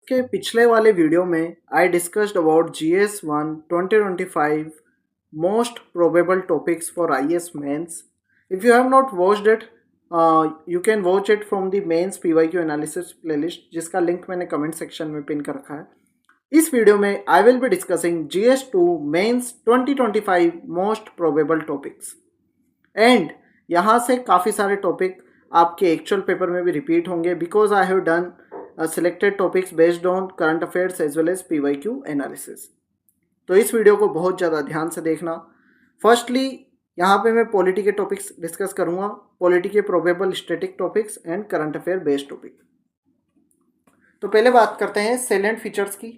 के पिछले वाले वीडियो में I discussed about GS1 2025 most probable topics for IAS mains. If you have not watched it, you can watch it from the mains PYQ analysis playlist जिसका link मैंने comment section में pin कर रखा है. इस video में I will be discussing GS2 mains 2025 most probable topics and यहाँ से काफ़ी सारे टॉपिक आपके एक्चुअल पेपर में भी रिपीट होंगे because I have done selected topics based on current affairs as well as PYQ analysis. तो इस वीडियो को बहुत ज़्यादा ध्यान से देखना. फर्स्टली यहाँ पे मैं पॉलिटी के टॉपिक्स डिस्कस करूँगा, पॉलिटी के probable static topics and current affair based topic. तो पहले बात करते हैं सेलेंट फीचर्स की.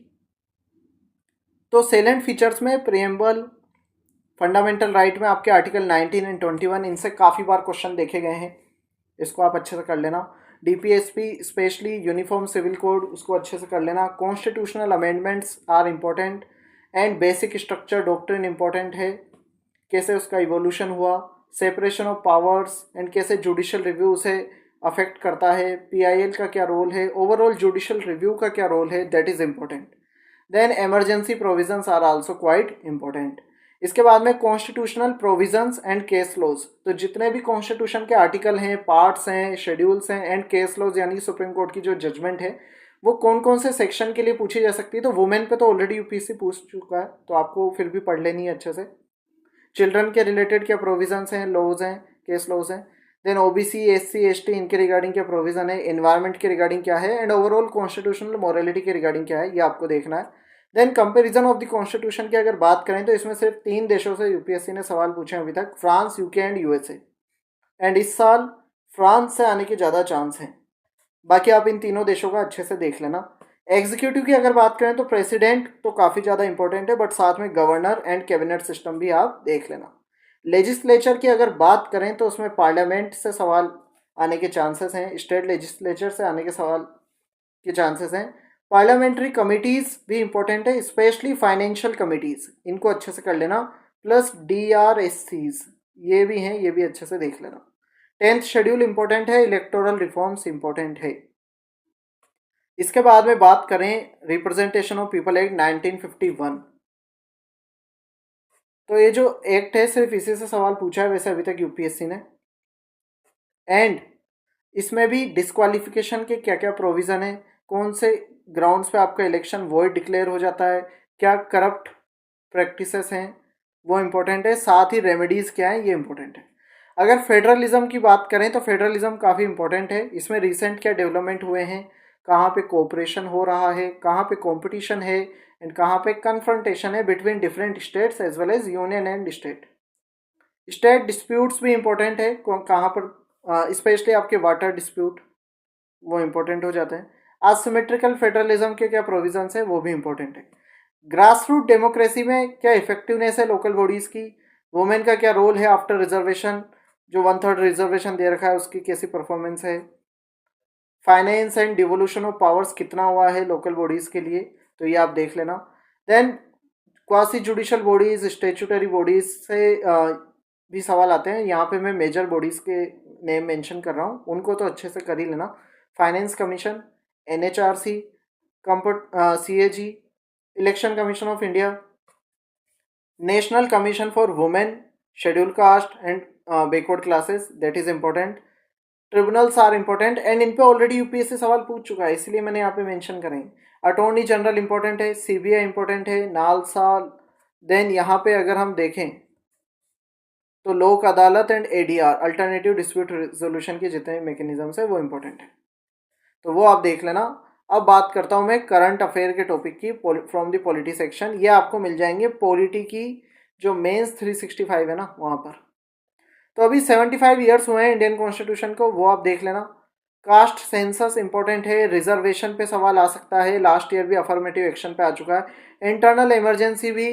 तो सेलेंट फीचर्स में प्रीएम्बल, फंडामेंटल राइट में आपके आर्टिकल 19 एंड 21 इनसे काफ़ी बार क्वेश्चन देखे गए हैं, इसको आप अच्छे से कर लेना. DPSP specially uniform civil code, उसको अच्छे से कर लेना. Constitutional amendments are important and basic structure doctrine important है, कैसे उसका इवोल्यूशन हुआ, सेपरेशन ऑफ पावर्स एंड कैसे जुडिशियल रिव्यू उसे अफेक्ट करता है, PIL का क्या रोल है, ओवरऑल जुडिशियल रिव्यू का क्या रोल है, that is important. Then emergency provisions are also quite important. इसके बाद में constitutional provisions and case laws. तो जितने भी कॉन्स्टिट्यूशन के आर्टिकल हैं, पार्ट्स हैं, शेड्यूल्स हैं एंड केस लॉज यानी सुप्रीम कोर्ट की जो जजमेंट है वो कौन कौन से सेक्शन के लिए पूछी जा सकती है. तो वुमेन पे तो ऑलरेडी UPSC पूछ चुका है, तो आपको फिर भी पढ़ लेनी है अच्छे से. चिल्ड्रन के रिलेटेड क्या प्रोविजंस हैं, लॉज हैं, केस लॉज हैं. देन OBC, SC, ST इनके रिगार्डिंग क्या प्रोविजन है, एनवायरमेंट के रिगार्डिंग क्या है एंड ओवरऑल कॉन्स्टिट्यूशनल मोरालिटी के रिगार्डिंग क्या है, ये आपको देखना है. Then comparison of the constitution की अगर बात करें तो इसमें सिर्फ 3 देशों से UPSC ने सवाल पूछे हैं अभी तक, France, UK and USA. And इस साल फ्रांस से आने के ज़्यादा चांस हैं. बाकी आप इन तीनों देशों का अच्छे से देख लेना. एग्जीक्यूटिव की अगर बात करें तो प्रेसिडेंट तो काफ़ी ज़्यादा इंपॉर्टेंट है, बट साथ में गवर्नर एंड कैबिनेट सिस्टम भी आप देख लेना. लेजिस्लेचर की अगर बात करें तो उसमें पार्लियामेंट से सवाल आने के चांसेस हैं, स्टेट लेजिस्लेचर से आने के सवाल के चांसेस हैं. पार्लियामेंट्री कमिटीज़ भी इंपॉर्टेंट है, स्पेशली फाइनेंशियल कमिटीज़, इनको अच्छे से कर लेना. प्लस DRSCs ये भी हैं, ये भी अच्छे से देख लेना. 10th शेड्यूल इंपॉर्टेंट है, इलेक्टोरल रिफॉर्म्स इंपॉर्टेंट है. इसके बाद में बात करें रिप्रेजेंटेशन ऑफ पीपल एक्ट 1951. तो ये जो एक्ट है सिर्फ इसी से सवाल पूछा है वैसे अभी तक UPSC ने. एंड इसमें भी डिस्क्वालिफिकेशन के क्या क्या प्रोविज़न है, कौन से ग्राउंड्स पे आपका इलेक्शन वॉइड डिक्लेयर हो जाता है, क्या करप्ट प्रैक्टिसेस हैं वो इम्पोर्टेंट है, साथ ही रेमेडीज़ क्या हैं ये इम्पोर्टेंट है. अगर फेडरलिज्म की बात करें तो फेडरलिज्म काफ़ी इंपॉर्टेंट है. इसमें रिसेंट क्या डेवलपमेंट हुए हैं, कहाँ पे कोऑपरेशन हो रहा है, कहाँ पे कंपटीशन है एंड कहाँ पे कन्फ्रंटेशन है between different states as well as union and state. State disputes भी इंपॉर्टेंट है, कहाँ पर स्पेशली आपके वाटर डिस्प्यूट वो इम्पोर्टेंट हो जाते हैं. असिमेट्रिकल फेडरलिज्म के क्या प्रोविजंस है वो भी इंपॉर्टेंट है. ग्रास रूट डेमोक्रेसी में क्या इफेक्टिवनेस है लोकल बॉडीज़ की, वुमेन का क्या रोल है आफ्टर रिजर्वेशन, जो 1/3 रिजर्वेशन दे रखा है उसकी कैसी परफॉर्मेंस है. Finance and devolution of powers कितना हुआ है लोकल बॉडीज़ के लिए, तो ये आप देख लेना. Then quasi judicial bodies, statutory bodies से भी सवाल आते हैं. यहाँ पे मैं मेजर बॉडीज़ के नेम मेंशन कर रहा हूँ, उनको तो अच्छे से कर ही लेना. Finance commission, NHRC, CAG, election commission of India, national commission for women, scheduled caste and backward classes, that is important. Tribunals are important and इन पे ऑलरेडी UPSC सवाल पूछ चुका है, इसलिए मैंने यहाँ पे मेंशन करें. अटॉर्नी जनरल इंपॉर्टेंट है, CBI इंपॉर्टेंट है, नालसा. देन यहाँ पे अगर हम देखें तो लोक अदालत and ADR alternative dispute resolution के जितने मैकेनिज्म्स है वो इम्पोर्टेंट है, तो वो आप देख लेना. अब बात करता हूँ मैं करंट अफेयर के टॉपिक की फ्रॉम द पॉलिटी सेक्शन. ये आपको मिल जाएंगे पॉलिटी की जो मेंस 365 है ना वहाँ पर. तो अभी 75 ईयर्स हुए हैं इंडियन कॉन्स्टिट्यूशन को, वो आप देख लेना. कास्ट सेंसस इंपॉर्टेंट है, रिजर्वेशन पे सवाल आ सकता है, लास्ट ईयर भी अफर्मेटिव एक्शन पे आ चुका है. इंटरनल इमरजेंसी भी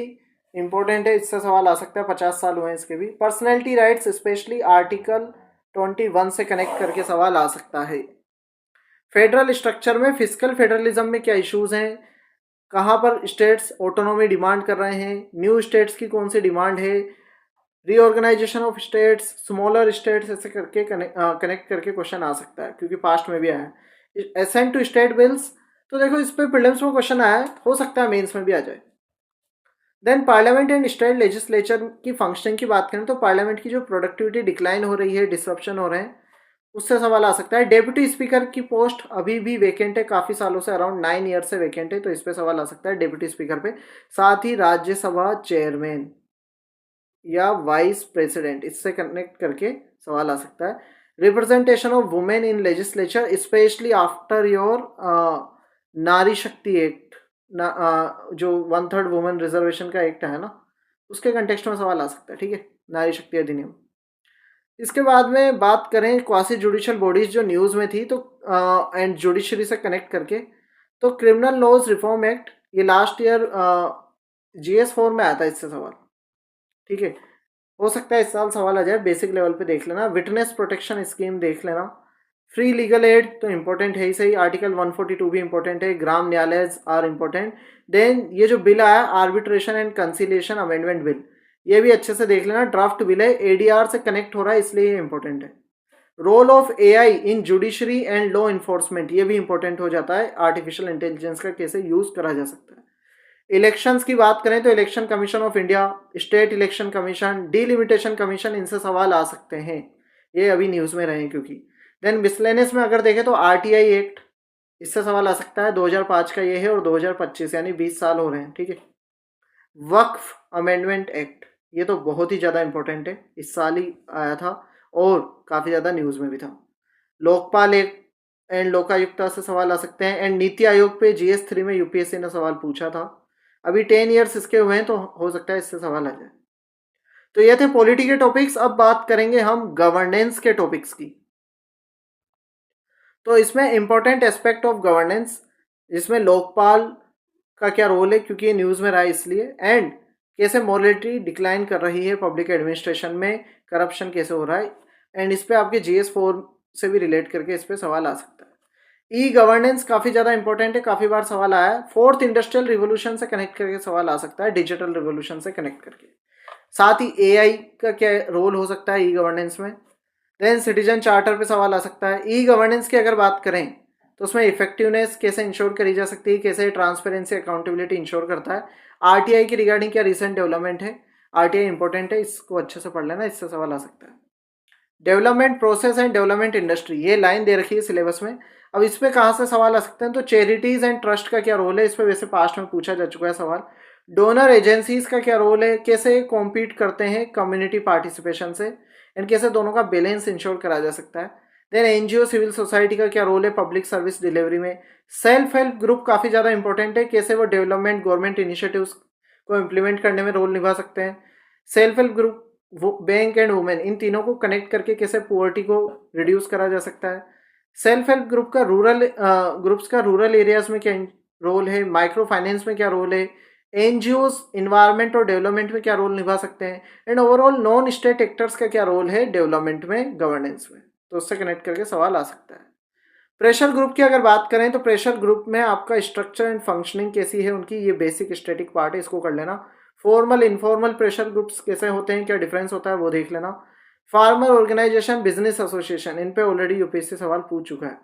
इंपॉर्टेंट है, इससे सवाल आ सकता है, 50 साल हुए हैं इसके भी. पर्सनैलिटी राइट्स स्पेशली आर्टिकल 21 से कनेक्ट करके सवाल आ सकता है. फेडरल स्ट्रक्चर में फिजिकल फेडरलिज्म में क्या इश्यूज हैं, कहाँ पर स्टेट्स ऑटोनॉमी डिमांड कर रहे हैं, न्यू स्टेट्स की कौन सी डिमांड है, reorganisation of states, smaller states, ऐसे करके कनेक्ट करके क्वेश्चन आ सकता है क्योंकि पास्ट में भी आया है. असेंट टू स्टेट बिल्स तो देखो इस पे प्रीलिम्स में क्वेश्चन आया है, हो सकता है मेंस में भी आ जाए। Then parliament and state legislature की फंक्शनिंग की बात करें तो पार्लियामेंट की जो प्रोडक्टिविटी डिक्लाइन हो रही है, डिसरप्शन हो रहे हैं, उससे सवाल आ सकता है। डेप्यूटी स्पीकर की पोस्ट अभी भी वेकेंट है, काफ़ी सालों से, अराउंड 9 ईयर से वेकेंट है, तो इस पे सवाल आ सकता है डेप्यूटी स्पीकर पे। साथ ही राज्यसभा चेयरमैन या वाइस प्रेसिडेंट, इससे कनेक्ट करके सवाल आ सकता है। Representation of women in legislature specially after your नारी शक्ति एक्ट, जो 1/3 वुमेन रिजर्वेशन का एक्ट है ना, उसके कंटेक्स्ट में सवाल आ सकता है, ठीक है, नारी शक्ति अधिनियम। इसके बाद में बात करें क्वासी जुडिशियल बॉडीज जो न्यूज़ में थी, तो एंड जुडिशरी से कनेक्ट करके, तो क्रिमिनल लॉज रिफॉर्म एक्ट, ये लास्ट ईयर GS4 में आया था, इससे सवाल, ठीक है, हो सकता है इस साल सवाल आ जाए। बेसिक लेवल पे देख लेना, विटनेस प्रोटेक्शन स्कीम देख लेना, फ्री लीगल एड तो इंपॉर्टेंट है ही सही, आर्टिकल 142 भी इंपॉर्टेंट है, ग्राम न्यायालय आर इंपॉर्टेंट। देन ये जो बिल आया arbitration and conciliation amendment bill, ये भी अच्छे से देख लेना, ड्राफ्ट बिल है, ADR से कनेक्ट हो रहा है इसलिए ये इंपॉर्टेंट है। Role of AI in judiciary and law enforcement, ये भी इंपॉर्टेंट हो जाता है, आर्टिफिशियल इंटेलिजेंस का कैसे यूज करा जा सकता है। इलेक्शंस की बात करें तो election commission of India, state election commission, delimitation commission, इनसे सवाल आ सकते हैं, ये अभी न्यूज़ में रहे क्योंकि। देन मिसलेनियस में अगर देखें तो RTI एक्ट, इससे सवाल आ सकता है, 2005 का ये है, और 2025 यानी 20 साल हो रहे हैं, ठीक है। वक्फ अमेंडमेंट एक्ट, ये तो बहुत ही ज़्यादा इंपॉर्टेंट है, इस साल ही आया था और काफ़ी ज़्यादा न्यूज़ में भी था। लोकपाल एक्ट एंड लोकायुक्ता से सवाल आ सकते हैं। एंड नीति आयोग पे GS3 में UPSC ने सवाल पूछा था, अभी 10 ईयर्स इसके हुए हैं, तो हो सकता है इससे सवाल आ जाए। तो ये थे पॉलिटी के टॉपिक्स। अब बात करेंगे हम गवर्नेंस के टॉपिक्स की। तो इसमें इंपॉर्टेंट एस्पेक्ट ऑफ गवर्नेंस, जिसमें लोकपाल का क्या रोल है, क्योंकि ये न्यूज़ में रहा है इसलिए, एंड कैसे मोरलिटी डिक्लाइन कर रही है पब्लिक एडमिनिस्ट्रेशन में, करप्शन कैसे हो रहा है, एंड इस पे आपके GS4 से भी रिलेट करके इस पे सवाल आ सकता है। ई गवर्नेंस काफ़ी ज़्यादा इंपॉर्टेंट है, काफ़ी बार सवाल आया है, फोर्थ इंडस्ट्रियल रिवोल्यूशन से कनेक्ट करके सवाल आ सकता है, डिजिटल रिवोल्यूशन से कनेक्ट करके। साथ ही AI का क्या रोल हो सकता है ई गवर्नेंस में। देन सिटीजन चार्टर पे सवाल आ सकता है। ई गवर्नेंस की अगर बात करें तो उसमें इफेक्टिवनेस कैसे इंश्योर करी जा सकती है, कैसे ट्रांसपेरेंसी अकाउंटेबिलिटी इंश्योर करता है। RTI की रिगार्डिंग क्या रिसेंट डेवलपमेंट है, RTI इंपॉर्टेंट है, इसको अच्छे से पढ़ लेना, इससे सवाल आ सकता है। Development process and development industry, ये लाइन दे रखी है सिलेबस में। अब इस पे कहाँ से सवाल आ सकते हैं, तो चैरिटीज एंड ट्रस्ट का क्या रोल है, इस पे वैसे पास्ट में पूछा जा चुका है सवाल। डोनर एजेंसीज का क्या रोल है, कैसे कॉम्पीट करते हैं कम्युनिटी पार्टिसिपेशन से, एंड कैसे दोनों का बैलेंस इंश्योर करा जा सकता है। देन NGO सिविल सोसाइटी का क्या रोल है पब्लिक सर्विस डिलीवरी में। सेल्फ हेल्प ग्रुप काफ़ी ज़्यादा इंपॉर्टेंट है, कैसे वो डेवलपमेंट गवर्नमेंट इनिशिएटिव्स को इम्प्लीमेंट करने में रोल निभा सकते हैं। सेल्फ हेल्प ग्रुप, वो बैंक एंड वुमेन, इन तीनों को कनेक्ट करके कैसे पुअर्टी को रिड्यूस करा जा सकता है। सेल्फ हेल्प ग्रुप का ग्रुप्स का रूरल एरियाज में क्या रोल है, माइक्रो फाइनेंस में क्या रोल है, NGOs इन्वायरमेंट और डेवलपमेंट में क्या रोल निभा सकते हैं, and overall non state actors का क्या रोल है डेवलपमेंट में, गवर्नेंस में, तो उससे कनेक्ट करके सवाल आ सकता है। प्रेशर ग्रुप की अगर बात करें तो प्रेशर ग्रुप में आपका स्ट्रक्चर एंड फंक्शनिंग कैसी है उनकी, ये बेसिक स्टैटिक पार्ट है, इसको कर लेना। फॉर्मल इनफॉर्मल प्रेशर ग्रुप्स कैसे होते हैं, क्या डिफरेंस होता है, वो देख लेना। फार्मर ऑर्गेनाइजेशन, बिजनेस एसोसिएशन, इन पे ऑलरेडी UPSC सवाल पूछ चुका है।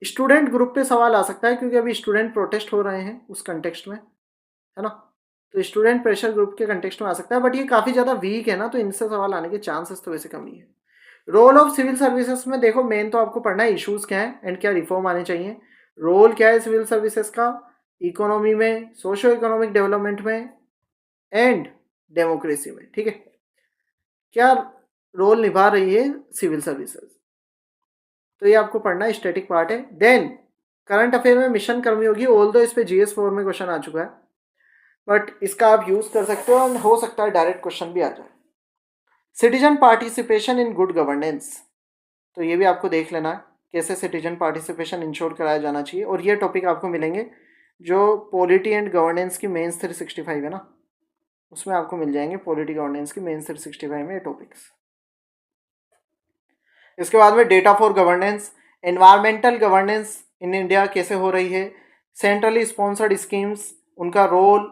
स्टूडेंट ग्रुप पे सवाल आ सकता है क्योंकि अभी स्टूडेंट प्रोटेस्ट हो रहे हैं उस कंटेक्स्ट में, है ना, तो स्टूडेंट प्रेशर ग्रुप के कंटेक्स्ट में आ सकता है, बट ये काफ़ी ज़्यादा वीक है ना, तो इनसे सवाल आने के चांसेस तो वैसे कम ही है। रोल ऑफ सिविल सर्विसेज में देखो, मेन तो आपको पढ़ना है इश्यूज क्या है एंड क्या रिफॉर्म आने चाहिए। रोल क्या है सिविल सर्विसेज का, इकोनॉमी में, सोशो इकोनॉमिक डेवलपमेंट में, एंड डेमोक्रेसी में, ठीक है, क्या रोल निभा रही है सिविल सर्विसेज, तो ये आपको पढ़ना है, स्टैटिक पार्ट है। देन करंट अफेयर में मिशन कर्मयोगी, ऑल दो इस पे GS4 में क्वेश्चन आ चुका है, बट इसका आप यूज कर सकते हो, हो सकता है डायरेक्ट क्वेश्चन भी आ जाए। Citizen participation in good governance, तो ये भी आपको देख लेना है, कैसे सिटीजन पार्टिसिपेशन इंश्योर कराया जाना चाहिए, और ये टॉपिक आपको मिलेंगे जो पॉलिटी एंड गवर्नेंस की मेंस 365 है ना, उसमें आपको मिल जाएंगे, पॉलिटी गवर्नेंस की मेंस 365 में ये टॉपिक्स। इसके बाद में data for governance, environmental governance in India कैसे हो रही है, सेंट्रली स्पॉन्सर्ड स्कीम्स, उनका रोल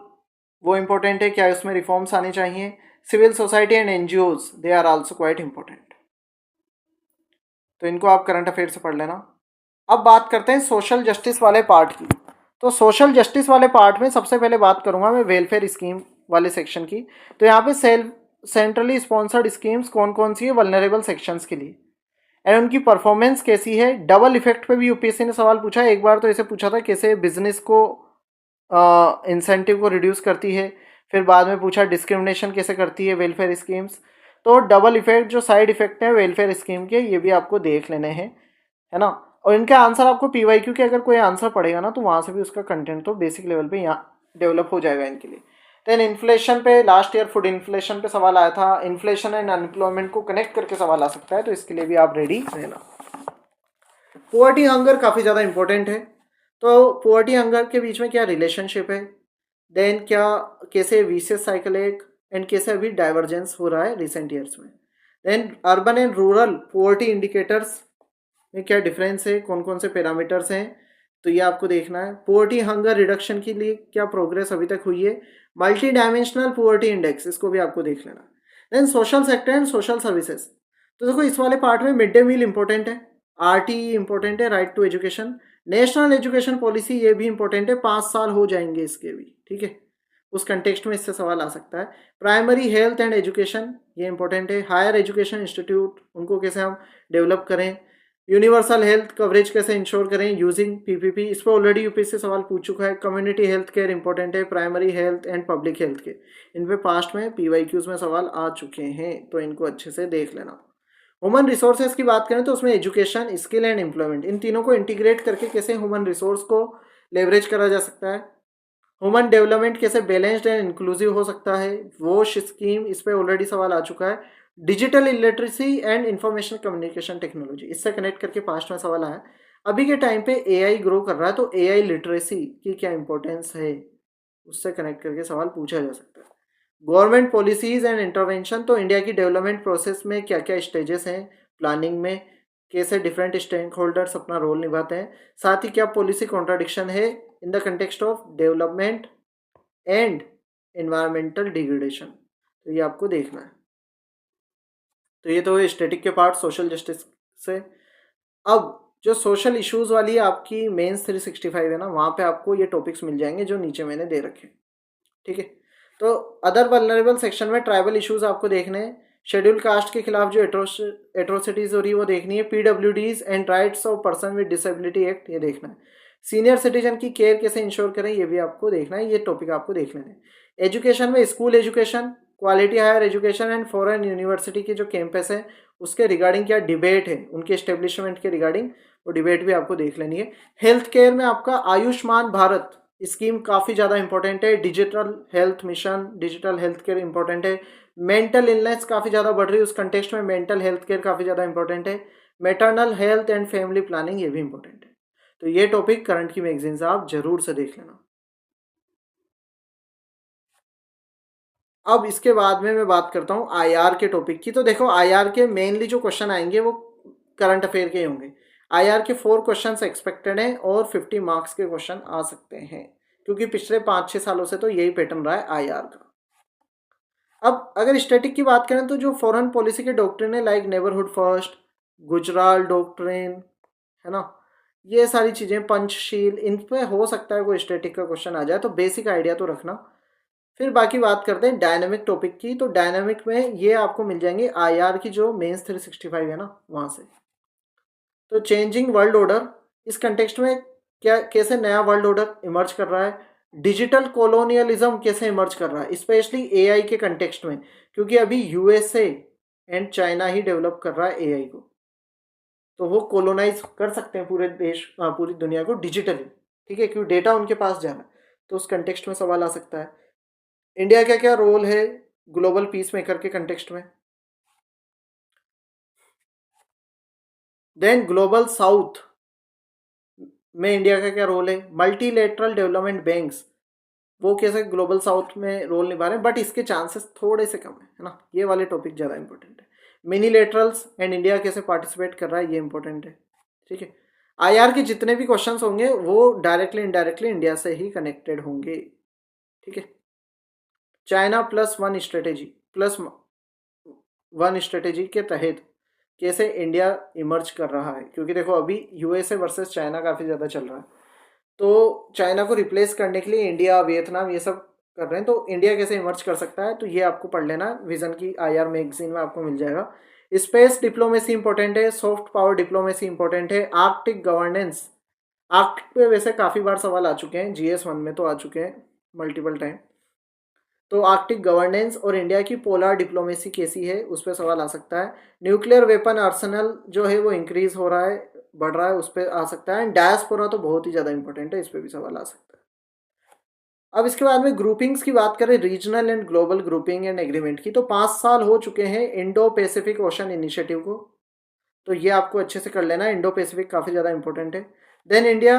वो इंपॉर्टेंट है, क्या उसमें रिफॉर्म्स आने चाहिए। Civil society and NGOs, they are also quite important, तो इनको आप करंट अफेयर से पढ़ लेना। अब बात करते हैं सोशल जस्टिस वाले पार्ट की। तो सोशल जस्टिस वाले पार्ट में सबसे पहले बात करूंगा मैं वेलफेयर स्कीम वाले सेक्शन की। तो यहाँ पे सेंट्रली स्पॉन्सर्ड स्कीम्स कौन कौन सी है वल्नरेबल सेक्शंस के लिए, एंड उनकी परफॉर्मेंस कैसी है। डबल इफेक्ट पे भी यूपीएससी ने सवाल पूछा है। एक बार तो इसे पूछा था कैसे बिजनेस को इंसेंटिव को रिड्यूस करती है, फिर बाद में पूछा डिस्क्रिमिनेशन कैसे करती है वेलफेयर स्कीम्स। तो डबल इफेक्ट जो साइड इफेक्ट है वेलफेयर स्कीम के, ये भी आपको देख लेने हैं, है ना। और इनके आंसर आपको पीवाईक्यू के अगर कोई आंसर पड़ेगा ना तो वहाँ से भी उसका कंटेंट तो बेसिक लेवल पे यहाँ डेवलप हो जाएगा इनके लिए। देन इन्फ्लेशन पे लास्ट ईयर फूड इन्फ्लेशन पे सवाल आया था। इन्फ्लेशन एंड अनएम्प्लॉयमेंट को कनेक्ट करके सवाल आ सकता है, तो इसके लिए भी आप रेडी रहना। पोवर्टी हंगर काफ़ी ज़्यादा इंपॉर्टेंट है। तो पोवर्टी हंगर के बीच में क्या रिलेशनशिप है, देन क्या कैसे विशियस साइकिल एक, एंड कैसे अभी डाइवर्जेंस हो रहा है रिसेंट ईयर्स में। Then urban and rural poverty indicators में क्या डिफरेंस है, कौन कौन से पैरामीटर्स हैं, तो ये आपको देखना है। पोवर्टी हंगर रिडक्शन के लिए क्या प्रोग्रेस अभी तक हुई है। मल्टी डायमेंशनल पोवर्टी इंडेक्स, इसको भी आपको देख लेना। Then social sector and social services. तो देखो इस वाले पार्ट में मिड डे मील इंपॉर्टेंट है, आरटी इंपॉर्टेंट है, right to education, national education policy ये भी इंपॉर्टेंट है, 5 साल हो जाएंगे इसके भी, ठीक है। उस कंटेक्स्ट में इससे सवाल आ सकता है। प्राइमरी हेल्थ एंड एजुकेशन ये इंपॉर्टेंट है। हायर एजुकेशन इंस्टीट्यूट उनको कैसे हम डेवलप करें। यूनिवर्सल हेल्थ कवरेज कैसे इंश्योर करें यूजिंग पीपीपी, इस पर ऑलरेडी यूपीएससी सवाल पूछ चुका है। कम्युनिटी हेल्थ केयर इंपॉर्टेंट है। Primary health and public health के इन पे पास्ट में पीवाईक्यूज में सवाल आ चुके हैं, तो इनको अच्छे से देख लेना। ह्यूमन रिसोर्सेज की बात करें तो उसमें एजुकेशन, स्किल एंड एम्प्लॉयमेंट, इन तीनों को इंटीग्रेट करके कैसे ह्यूमन रिसोर्स को लेवरेज करा जा सकता है। ह्यूमन डेवलपमेंट कैसे बैलेंस्ड एंड इंक्लूसिव हो सकता है। वोश स्कीम, इस पर ऑलरेडी सवाल आ चुका है। Digital illiteracy and information communication technology, इससे कनेक्ट करके पास्ट में सवाल आया। अभी के टाइम पे एआई ग्रो कर रहा है, तो एआई लिटरेसी की क्या इंपॉर्टेंस है, उससे कनेक्ट करके सवाल पूछा जा सकता है। गवर्नमेंट पॉलिसीज एंड इंटरवेंशन, तो इंडिया की डेवलपमेंट प्रोसेस में क्या क्या स्टेजेस हैं, प्लानिंग में कैसे डिफरेंट स्टेक होल्डर्स अपना रोल निभाते हैं, साथ ही क्या पॉलिसी कॉन्ट्राडिक्शन है in the context of development and environmental degradation, तो ये आपको देखना है। तो ये तो स्टैटिक के पार्ट सोशल जस्टिस से। अब जो सोशल इश्यूज वाली आपकी मेंस 365 है ना, वहाँ पे आपको ये टॉपिक्स मिल जाएंगे जो नीचे मैंने दे रखे हैं, ठीक है। तो अदर वल्नरेबल सेक्शन में ट्राइबल इश्यूज आपको देखने हैं। शेड्यूल कास्ट के खिलाफ जो एट्रोसिटीज हो रही है वो देखनी है। PWDs and rights of person with disability act, ये देखना है। सीनियर सिटीजन की केयर कैसे इंश्योर करें, ये भी आपको देखना है, ये टॉपिक आपको देख लेना है। एजुकेशन में school education, quality higher education and foreign university के जो कैंपस है उसके रिगार्डिंग क्या डिबेट है, उनके एस्टेब्लिशमेंट के रिगार्डिंग वो डिबेट भी आपको देख लेनी है। हेल्थ केयर में आपका आयुष्मान भारत स्कीम काफ़ी ज़्यादा इंपॉर्टेंट है। Digital health mission, digital health care important है। मेंटल इलनेस काफ़ी ज़्यादा बढ़ रही है, उस कंटेक्स्ट में मेंटल हेल्थ केयर काफ़ी ज़्यादा इंपॉर्टेंट है। Maternal health and family planning ये भी इंपॉर्टेंट है। तो ये टॉपिक करंट की मैगजीन से आप जरूर से देख लेना। अब इसके बाद में मैं बात करता हूँ आईआर के टॉपिक की। तो देखो आईआर के मेनली जो क्वेश्चन आएंगे वो करंट अफेयर के ही होंगे। आईआर के 4 क्वेश्चन एक्सपेक्टेड हैं और 50 मार्क्स के क्वेश्चन आ सकते हैं, क्योंकि पिछले 5-6 सालों से तो यही पैटर्न रहा है आईआर का। अब अगर स्टैटिक की बात करें तो जो फॉरेन पॉलिसी के डॉक्ट्रिन है like neighbourhood first, Gujral doctrine, है ना, ये सारी चीज़ें, पंचशील, इन पे हो सकता है कोई स्टैटिक का क्वेश्चन आ जाए, तो बेसिक आइडिया तो रखना। फिर बाकी बात करते हैं डायनामिक टॉपिक की। तो डायनामिक में ये आपको मिल जाएंगे आईआर की जो मेंस 365 है ना, वहाँ से। तो चेंजिंग वर्ल्ड ऑर्डर, इस कंटेक्स्ट में क्या कैसे नया वर्ल्ड ऑर्डर इमर्ज कर रहा है। डिजिटल कॉलोनियलिज्म कैसे इमर्ज कर रहा है, स्पेशली एआई के कंटेक्स्ट में, क्योंकि अभी USA and China he develop कर रहा है एआई को, तो वो कोलोनाइज कर सकते हैं पूरे देश, पूरी दुनिया को डिजिटली, ठीक है, क्योंकि डेटा उनके पास जा रहा है। तो उस कंटेक्स्ट में सवाल आ सकता है। इंडिया का क्या रोल है ग्लोबल पीस मेकर के कंटेक्स्ट में। देन ग्लोबल साउथ में इंडिया का क्या रोल है। मल्टीलेटरल डेवलपमेंट बैंक्स वो कैसे ग्लोबल साउथ में रोल निभा रहे हैं, बट इसके चांसेस थोड़े से कम है ना, ये वाले टॉपिक ज़्यादा इंपॉर्टेंट है। मिनीलेटरल्स एंड इंडिया कैसे पार्टिसिपेट कर रहा है, ये इंपॉर्टेंट है, ठीक है। आईआर के जितने भी क्वेश्चंस होंगे वो डायरेक्टली इनडायरेक्टली इंडिया से ही कनेक्टेड होंगे, ठीक है। चाइना प्लस वन स्ट्रेटेजी के तहत कैसे इंडिया इमर्ज कर रहा है, क्योंकि देखो अभी यूएसए वर्सेस चाइना काफ़ी ज़्यादा चल रहा है, तो चाइना को रिप्लेस करने के लिए इंडिया वियतनाम ये सब कर रहे हैं, तो इंडिया कैसे इमर्ज कर सकता है, तो ये आपको पढ़ लेना, विजन की आईआर मैगजीन में आपको मिल जाएगा। स्पेस डिप्लोमेसी इंपॉर्टेंट है, सॉफ्ट पावर डिप्लोमेसी इंपॉर्टेंट है, आर्कटिक गवर्नेंस, आर्कटिक पे वैसे काफ़ी बार सवाल आ चुके हैं, GS1 में तो आ चुके हैं मल्टीपल टाइम, तो आर्कटिक गवर्नेंस और इंडिया की पोलर डिप्लोमेसी कैसी है उस पर सवाल आ सकता है। न्यूक्लियर वेपन आर्सेनल जो है वो इंक्रीज हो रहा है, बढ़ रहा है, उस पर आ सकता है। डायस्पोरा तो बहुत ही ज़्यादा इंपॉर्टेंट है, इस पर भी सवाल आ सकता है। अब इसके बाद में ग्रुपिंग्स की बात करें, regional and global grouping and agreement की, तो 5 साल हो चुके हैं इंडो पैसिफिक ओशन इनिशिएटिव को, तो ये आपको अच्छे से कर लेना है, इंडो पैसिफिक काफ़ी ज़्यादा इंपॉर्टेंट है। देन इंडिया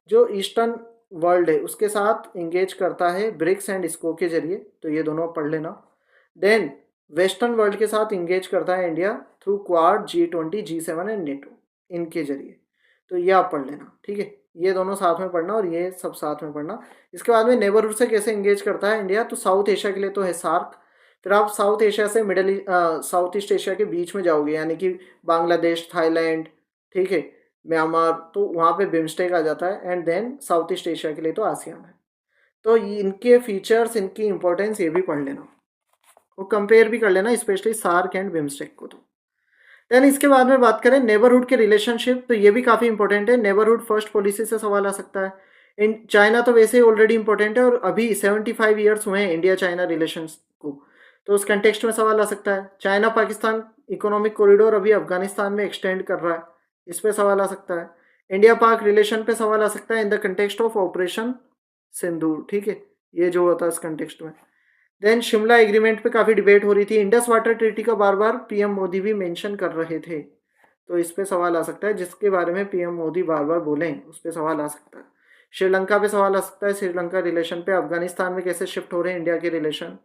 जो ईस्टर्न वर्ल्ड है उसके साथ इंगेज करता है ब्रिक्स एंड स्को के जरिए, तो ये दोनों पढ़ लेना। देन वेस्टर्न वर्ल्ड के साथ इंगेज करता है India through quad, G20, G7 and NATO, इनके जरिए, तो ये आप पढ़ लेना, ठीक है। ये दोनों साथ में पढ़ना और ये सब साथ में पढ़ना। इसके बाद में नेबरहुड से कैसे इंगेज करता है इंडिया, तो साउथ एशिया के लिए तो है सार्क, फिर आप साउथ एशिया से साउथ ईस्ट एशिया के बीच में जाओगे, यानी कि बांग्लादेश, थाईलैंड, ठीक है, म्यांमार, तो वहाँ पे बिम्स्टेक आ जाता है। And then South East Asia के लिए तो आसियान है, तो इनके फीचर्स, इनकी इंपॉर्टेंस ये भी पढ़ लेना और कंपेयर भी कर लेना, स्पेशली सार्क एंड बिम्स्टेक को। तो देन इसके बाद में बात करें नेबरहुड के रिलेशनशिप, तो ये भी काफ़ी इंपॉर्टेंट है, नेबरहुड फर्स्ट पॉलिसी से सवाल आ सकता है। इन चाइना तो वैसे ही ऑलरेडी इंपॉर्टेंट है, और अभी 75 ईयर्स हुए हैं इंडिया चाइना रिलेशंस को, तो उस कंटेक्स्ट में सवाल आ सकता है। चाइना पाकिस्तान इकोनॉमिक कॉरिडोर अभी अफगानिस्तान में एक्सटेंड कर रहा है, इस पर सवाल आ सकता है। इंडिया पाक रिलेशन पे सवाल आ सकता है in the context of operation Sindoor, ठीक है, ये जो होता है इस कंटेक्स्ट में। देन शिमला एग्रीमेंट पे काफ़ी डिबेट हो रही थी, इंडस वाटर ट्रीटी का बार बार पीएम मोदी भी मेंशन कर रहे थे, तो इस पे सवाल आ सकता है, जिसके बारे में पीएम मोदी बार बार बोले उस पर सवाल आ सकता है। श्रीलंका पे सवाल आ सकता है, श्रीलंका रिलेशन पे, अफगानिस्तान में कैसे शिफ्ट हो रहे हैं इंडिया के relation,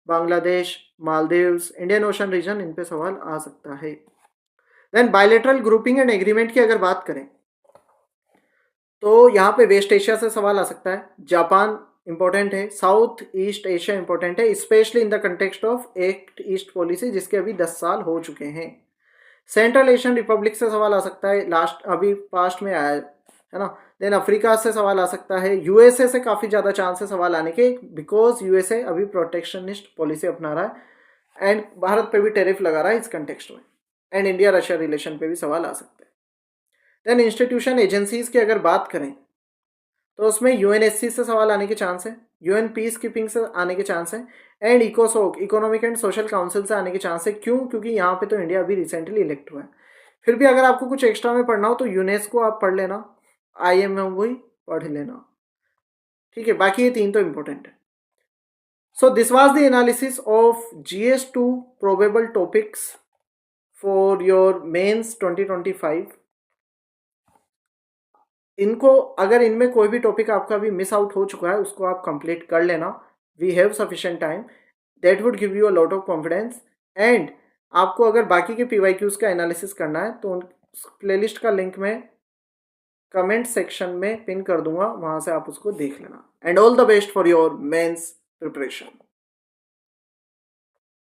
Bangladesh, Maldives, Indian ocean region, इन पे सवाल आ सकता है। Then bilateral grouping and agreement की अगर बात करें, तो यहाँ पे वेस्ट एशिया से सवाल आ सकता है, जापान इंपॉर्टेंट है, साउथ ईस्ट एशिया इंपॉर्टेंट है, specially in the context of act east policy, जिसके अभी 10 साल हो चुके हैं। सेंट्रल एशियन रिपब्लिक से सवाल आ सकता है, लास्ट अभी पास्ट में आया है ना। देन अफ्रीका से सवाल आ सकता है, यूएसए से काफ़ी ज़्यादा चांस है सवाल आने के, बिकॉज यूएसए अभी प्रोटेक्शनिस्ट पॉलिसी अपना रहा है एंड भारत पे भी टेरिफ लगा रहा है इस कंटेक्स्ट में। एंड इंडिया रशिया रिलेशन पे भी सवाल आ सकते हैं। देन इंस्टीट्यूशन एजेंसीज की अगर बात करें, तो उसमें यूएनएससी से सवाल आने के चांस है, यूएन पीस कीपिंग से आने के चांस है, एंड इकोसोक इकोनॉमिक एंड सोशल काउंसिल से आने के चांस है। क्यों? क्योंकि यहाँ पे तो इंडिया अभी रिसेंटली इलेक्ट हुआ है। फिर भी अगर आपको कुछ एक्स्ट्रा में पढ़ना हो तो यूनेस्को आप पढ़ लेना, IMM वही पढ़ लेना, ठीक है, बाकी ये 3 तो इंपॉर्टेंट है। So this was the analysis of GS2 probable topics for your mains 2025। इनको अगर इनमें कोई भी टॉपिक आपका अभी मिस आउट हो चुका है उसको आप कंप्लीट कर लेना, we have sufficient time, that would give you a lot of confidence. And आपको अगर बाकी के PYQs का एनालिसिस करना है तो उन प्लेलिस्ट का लिंक मैं कमेंट सेक्शन में पिन कर दूंगा, वहां से आप उसको देख लेना। And all the best for your mains preparation.